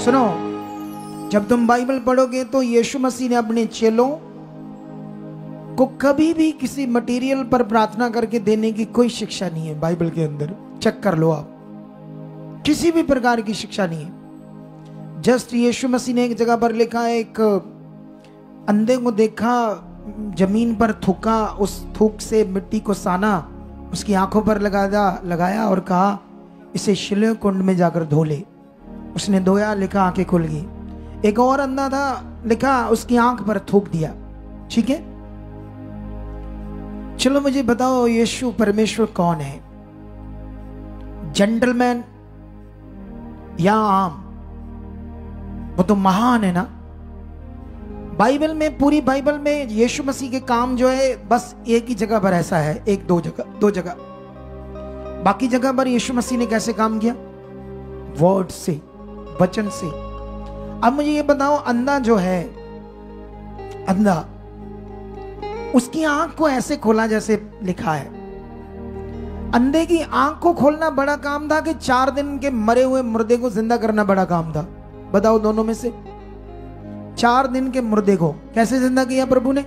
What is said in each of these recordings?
सुनो, जब तुम बाइबल पढ़ोगे तो यीशु मसीह ने अपने चेलों को कभी भी किसी मटेरियल पर प्रार्थना करके देने की कोई शिक्षा नहीं है। बाइबल के अंदर चेक कर लो आप, किसी भी प्रकार की शिक्षा नहीं है। जस्ट यीशु मसीह ने एक जगह पर लिखा है, एक अंधे को देखा, जमीन पर थूका, उस थूक से मिट्टी को साना, उसकी आंखों पर लगाया और कहा इसे शिलोह कुंड में जाकर धो ले। उसने धोया, लिखा आंखें खुल गई। एक और अंधा था, लिखा उसकी आंख पर थूक दिया। ठीक है, चलो मुझे बताओ यीशु परमेश्वर कौन है? जेंटलमैन या आम? वो तो महान है ना। बाइबल में, पूरी बाइबल में यीशु मसीह के काम जो है बस एक ही जगह पर ऐसा है, एक दो जगह। बाकी जगह पर यीशु मसीह ने कैसे काम किया? वर्ड से, वचन से। अब मुझे ये बताओ, अंधा जो है, अंधा, उसकी आंख को ऐसे खोला जैसे लिखा है। अंधे की आंख को खोलना बड़ा काम था कि 4 दिन के मरे हुए मुर्दे को जिंदा करना बड़ा काम था? बताओ दोनों में से। 4 दिन के मुर्दे को कैसे जिंदा किया प्रभु ने?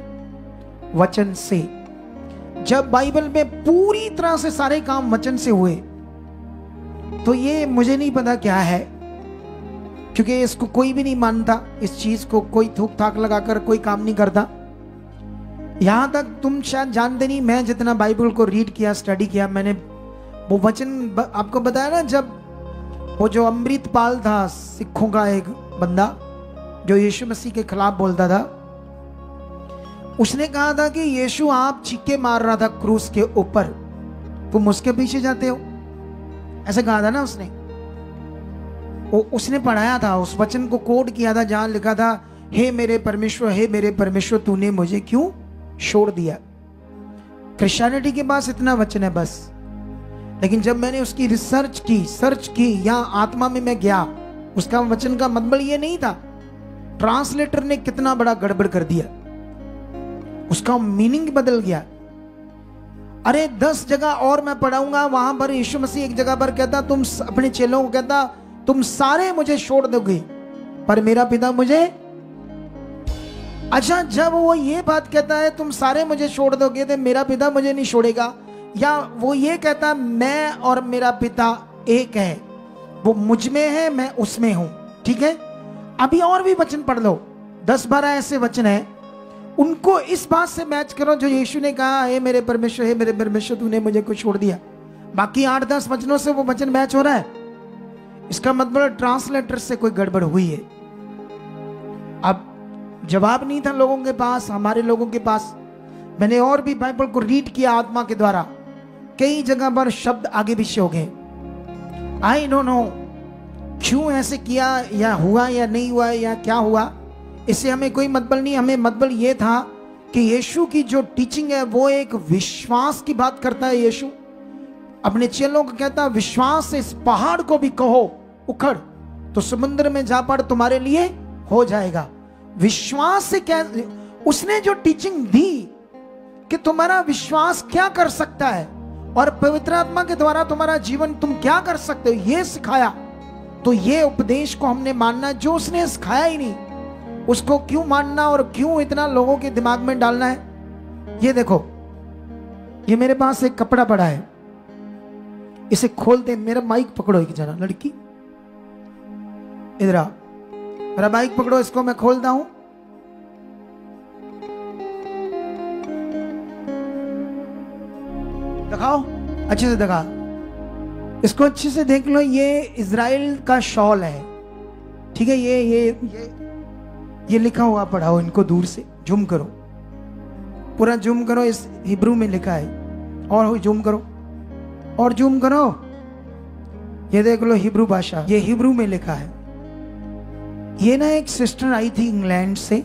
वचन से। जब बाइबल में पूरी तरह से सारे काम वचन से हुए, तो ये मुझे नहीं पता क्या है, क्योंकि इसको कोई भी नहीं मानता। इस चीज को कोई थूक थाक लगाकर कोई काम नहीं करता। यहां तक तुम शायद जानते नहीं, मैं जितना बाइबल को रीड किया, स्टडी किया, मैंने वो वचन आपको बताया ना, जब वो जो अमृतपाल था, सिखों का एक बंदा जो यीशु मसीह के खिलाफ बोलता था, उसने कहा था कि यीशु आप चीखे मार रहा था क्रूस के ऊपर, तुम उसके पीछे जाते हो, ऐसे कहा था ना उसने। उसने पढ़ाया था, उस वचन को कोड किया था जहां लिखा था, हे मेरे परमेश्वर तूने मुझे क्यों छोड़ दिया। क्रिश्चियनिटी के पास इतना वचन है बस। लेकिन जब मैंने उसकी रिसर्च की, यहां आत्मा में मैं गया, उसका वचन का मतलब ये नहीं था। ट्रांसलेटर ने कितना बड़ा गड़बड़ कर दिया, उसका मीनिंग बदल गया। अरे 10 जगह और मैं पढ़ाऊंगा, वहां पर यीशु मसीह एक जगह पर कहता, तुम अपने चेलों को कहता, तुम सारे मुझे छोड़ दोगे पर मेरा पिता मुझे। अच्छा, जब वो ये बात कहता है तुम सारे मुझे छोड़ दोगे तो मेरा पिता मुझे नहीं छोड़ेगा, या वो ये कहता मैं और मेरा पिता एक है, वो मुझ में है, मैं उसमें हूं। ठीक है, अभी और भी वचन पढ़ लो, 10-12 ऐसे वचन है, उनको इस बात से मैच करो जो यीशु ने कहा, हे मेरे परमेश्वर तूने मुझे को छोड़ दिया। बाकी 8-10 वचनों से वो वचन मैच हो रहा है। इसका मतलब ट्रांसलेटर से कोई गड़बड़ हुई है। अब जवाब नहीं था लोगों के पास, हमारे लोगों के पास। मैंने और भी बाइबल को रीड किया आत्मा के द्वारा, कई जगह पर शब्द आगे पीछे हो गए। आई डोंट नो क्यों ऐसे किया, या हुआ या नहीं हुआ, या क्या हुआ, इससे हमें कोई मतलब नहीं। हमें मतलब ये था कि यीशु की जो टीचिंग है वो एक विश्वास की बात करता है। यीशु अपने चेलों को कहता है, विश्वास से इस पहाड़ को भी कहो उखड़ तो समुद्र में जा पड़, तुम्हारे लिए हो जाएगा। विश्वास से क्या, उसने जो टीचिंग दी कि तुम्हारा विश्वास क्या कर सकता है और पवित्र आत्मा के द्वारा तुम्हारा जीवन तुम क्या कर सकते हो, ये सिखाया। तो ये उपदेश को हमने मानना, जो उसने सिखाया ही नहीं उसको क्यों मानना और क्यों इतना लोगों के दिमाग में डालना है। ये देखो, ये मेरे पास एक कपड़ा पड़ा है, इसे खोलते, मेरा माइक पकड़ो एक जना, लड़की इधर आ, मेरा माइक पकड़ो, इसको मैं खोलता हूं। दिखाओ, अच्छे से दिखा, इसको अच्छे से देख लो। ये इजराइल का शॉल है, ठीक है। ये लिखा हुआ पढ़ाओ, इनको दूर से जूम करो, पूरा जूम करो, इस हिब्रू में लिखा है, और जूम करो, और जूम करो, ये देख लो हिब्रू भाषा, ये हिब्रू में लिखा है। ये ना एक सिस्टर आई थी इंग्लैंड से,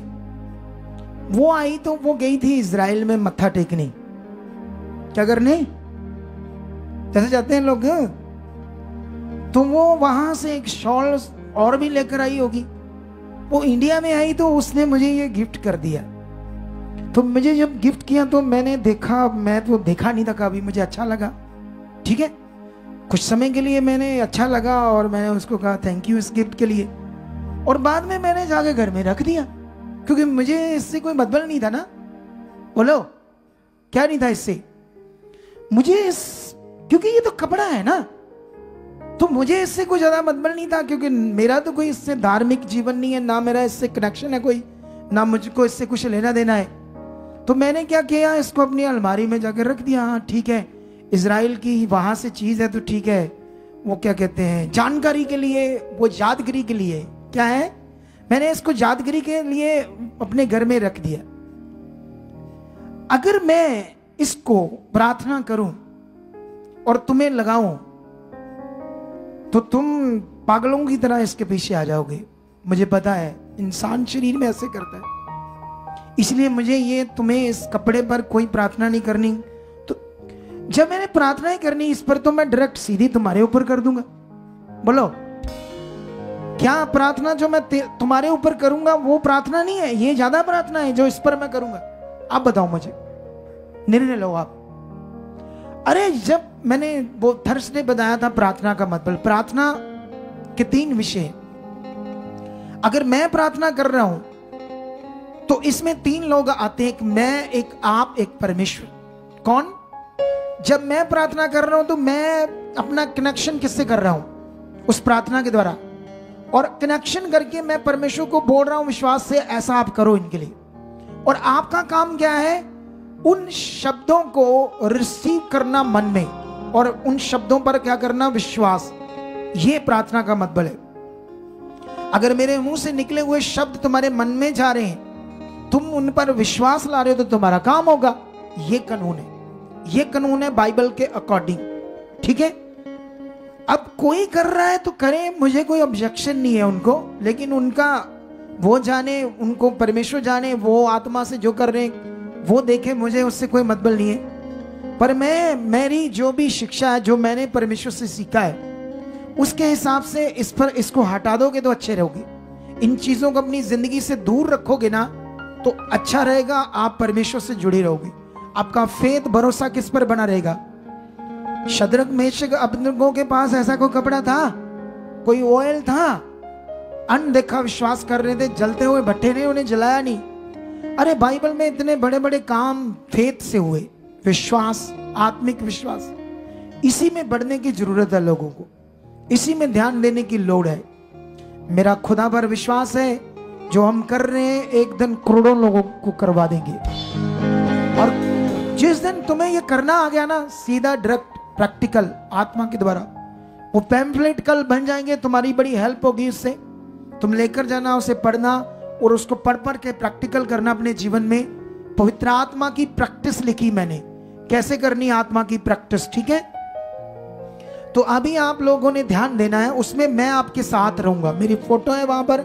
वो आई तो वो गई थी इजराइल में मत्था टेकने, क्या करने, जैसे जाते हैं लोग, तो वो वहां से एक शॉल और भी लेकर आई होगी। वो इंडिया में आई तो उसने मुझे ये गिफ्ट कर दिया। तो मुझे जब गिफ्ट किया तो मैंने देखा, मैं तो देखा नहीं था कभी, मुझे अच्छा लगा। ठीक है, कुछ समय के लिए मैंने अच्छा लगा और मैंने उसको कहा थैंक यू इस गिफ्ट के लिए। और बाद में मैंने जाके घर में रख दिया, क्योंकि मुझे इससे कोई मतलब नहीं था ना। बोलो क्या नहीं था इससे, मुझे क्योंकि ये तो कपड़ा है ना, तो मुझे इससे कोई ज्यादा मतलब नहीं था, क्योंकि मेरा तो कोई इससे धार्मिक जीवन नहीं है, ना मेरा इससे कनेक्शन है कोई, ना मुझको इससे कुछ लेना देना है। तो मैंने क्या किया, इसको अपनी अलमारी में जाकर रख दिया। हाँ ठीक है, इजराइल की वहां से चीज है तो ठीक है, वो क्या कहते हैं जानकारी के लिए, वो यादगिरी के लिए क्या है, मैंने इसको यादगिरी के लिए अपने घर में रख दिया। अगर मैं इसको प्रार्थना करूं और तुम्हें लगाऊं तो तुम पागलों की तरह इसके पीछे आ जाओगे। मुझे पता है इंसान शरीर में ऐसे करता है, इसलिए मुझे ये तुम्हें इस कपड़े पर कोई प्रार्थना नहीं करनी। तो जब मैंने प्रार्थना ही करनी इस पर, तो मैं डायरेक्ट सीधी तुम्हारे ऊपर कर दूंगा। बोलो क्या प्रार्थना जो मैं तुम्हारे ऊपर करूंगा वो प्रार्थना नहीं है, ये ज्यादा प्रार्थना है जो इस पर मैं करूंगा। आप बताओ, मुझे निर्णय लो आप। अरे जब मैंने वो थर्सडे बताया था प्रार्थना का मतलब, प्रार्थना के 3 विषय। अगर मैं प्रार्थना कर रहा हूं तो इसमें 3 लोग आते हैं, एक मैं, एक आप, एक परमेश्वर। कौन? जब मैं प्रार्थना कर रहा हूं तो मैं अपना कनेक्शन किससे कर रहा हूं? उस प्रार्थना के द्वारा, और कनेक्शन करके मैं परमेश्वर को बोल रहा हूं विश्वास से, ऐसा आप करो इनके लिए। और आपका काम क्या है? उन शब्दों को रिसीव करना मन में, और उन शब्दों पर क्या करना? विश्वास। ये प्रार्थना का मतलब है। अगर मेरे मुंह से निकले हुए शब्द तुम्हारे मन में जा रहे हैं, तुम उन पर विश्वास ला रहे हो, तो तुम्हारा काम होगा। ये कानून है, ये कानून है बाइबल के अकॉर्डिंग। ठीक है, अब कोई कर रहा है तो करे, मुझे कोई ऑब्जेक्शन नहीं है उनको, लेकिन उनका वो जाने, उनको परमेश्वर जाने, वो आत्मा से जो कर रहे हैं वो देखे, मुझे उससे कोई मतलब नहीं है। पर मेरी जो भी शिक्षा है, जो मैंने परमेश्वर से सीखा है, उसके हिसाब से इस पर इसको हटा दोगे तो अच्छे रहोगे। इन चीजों को अपनी जिंदगी से दूर रखोगे ना तो अच्छा रहेगा, आप परमेश्वर से जुड़े रहोगे। आपका फेथ, भरोसा किस पर बना रहेगा? शद्रक, मेशक, अबेदनगो के पास ऐसा कोई कपड़ा था, कोई ऑयल था? अनदेखा विश्वास कर रहे थे, जलते हुए भट्टे ने उन्हें जलाया नहीं। अरे बाइबल में इतने बड़े बड़े काम फेथ से हुए, विश्वास, आत्मिक विश्वास। इसी में बढ़ने की जरूरत है लोगों को, इसी में ध्यान देने की लोड़ है। मेरा खुदा पर विश्वास है, जो हम कर रहे हैं एक दिन करोड़ों लोगों को करवा देंगे। और जिस दिन तुम्हें ये करना आ गया ना, सीधा डायरेक्ट प्रैक्टिकल आत्मा के द्वारा, वो पैम्फलेट कल बन जाएंगे, तुम्हारी बड़ी हेल्प होगी उससे। तुम लेकर जाना, उसे पढ़ना और उसको पढ़ पढ़ के प्रैक्टिकल करना अपने जीवन में। पवित्र आत्मा की प्रैक्टिस लिखी मैंने, कैसे करनी आत्मा की प्रैक्टिस। ठीक है, तो अभी आप लोगों ने ध्यान देना है, उसमें मैं आपके साथ रहूंगा। मेरी फोटो है वहां पर,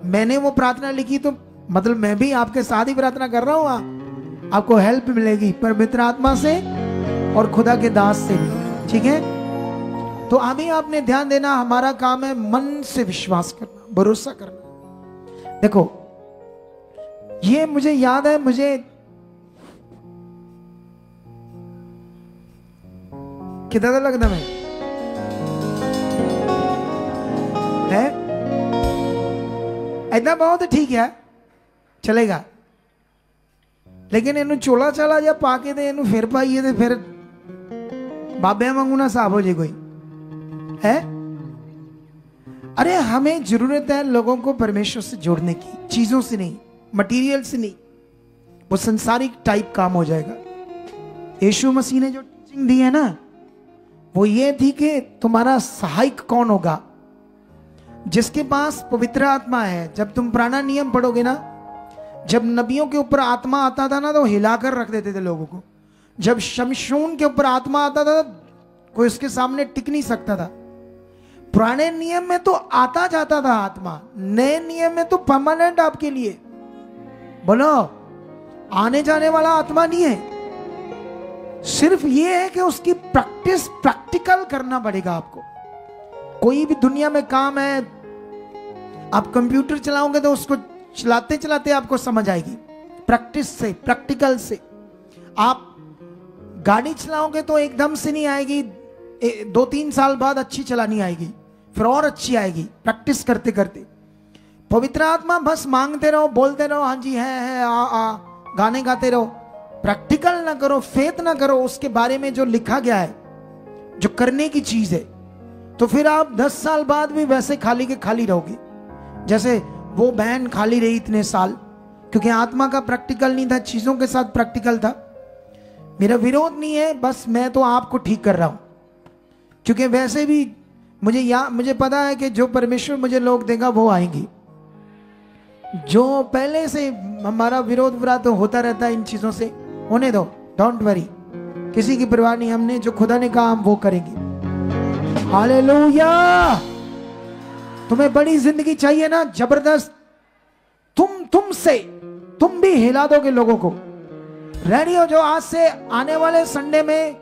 मैंने वो प्रार्थना लिखी, तो मतलब मैं भी आपके साथ ही प्रार्थना कर रहा हूं। आपको हेल्प मिलेगी पवित्र आत्मा से और खुदा के दास से भी। ठीक है, तो अभी आपने ध्यान देना, हमारा काम है मन से विश्वास करना, भरोसा करना। देखो ये मुझे याद है, मुझे कितना लगता मैं है ऐसा बहुत ठीक है, चलेगा, लेकिन इन्हू चोला चाला जा पाके दे, इन्हू फिर पाइए तो फिर बाबे वांगू ना साहब हो जाए कोई है। अरे हमें जरूरत है लोगों को परमेश्वर से जोड़ने की, चीजों से नहीं, मटेरियल से नहीं। वो संसारिक टाइप काम हो जाएगा। यीशु मसीह ने जो टीचिंग दी है ना, वो ये थी कि तुम्हारा सहायक कौन होगा? जिसके पास पवित्र आत्मा है। जब तुम पुराना नियम पढ़ोगे ना, जब नबियों के ऊपर आत्मा आता था ना, तो हिलाकर रख देते थे लोगों को। जब शमशून के ऊपर आत्मा आता था, कोई उसके सामने टिक नहीं सकता था। पुराने नियम में तो आता जाता था आत्मा, नए नियम में तो परमानेंट आपके लिए। बोलो, आने जाने वाला आत्मा नहीं है। सिर्फ ये है कि उसकी प्रैक्टिस, प्रैक्टिकल करना पड़ेगा आपको। कोई भी दुनिया में काम है, आप कंप्यूटर चलाओगे तो उसको चलाते चलाते आपको समझ आएगी, प्रैक्टिस से, प्रैक्टिकल से। आप गाड़ी चलाओगे तो एकदम से नहीं आएगी, 2-3 साल बाद अच्छी चलानी आएगी, फिर और अच्छी आएगी, प्रैक्टिस करते करते। पवित्र आत्मा बस मांगते रहो, बोलते रहो, हाँ जी है आ, गाने गाते रहो, प्रैक्टिकल ना करो, फेथ ना करो उसके बारे में जो लिखा गया है, जो करने की चीज है, तो फिर आप 10 साल बाद भी वैसे खाली के खाली रहोगे जैसे वो बहन खाली रही इतने साल, क्योंकि आत्मा का प्रैक्टिकल नहीं था, चीजों के साथ प्रैक्टिकल था। मेरा विरोध नहीं है, बस मैं तो आपको ठीक कर रहा हूं, क्योंकि वैसे भी मुझे पता है कि जो परमेश्वर मुझे लोग देगा वो आएंगे। जो पहले से हमारा विरोध विराध तो होता रहता है इन चीजों से, होने दो, डोंट वरी, किसी की परवाह नहीं, हमने जो खुदा ने कहा हम वो करेंगे। हालेलुया। तुम्हें बड़ी जिंदगी चाहिए ना, जबरदस्त, तुम भी हिला दोगे लोगों को। रेडी हो जो आज से आने वाले संडे में,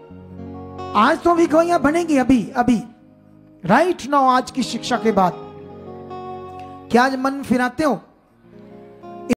आज तो भी गोइयां बनेगी अभी राइट नाउ, आज की शिक्षा के बाद। क्या आज मन फिराते हो?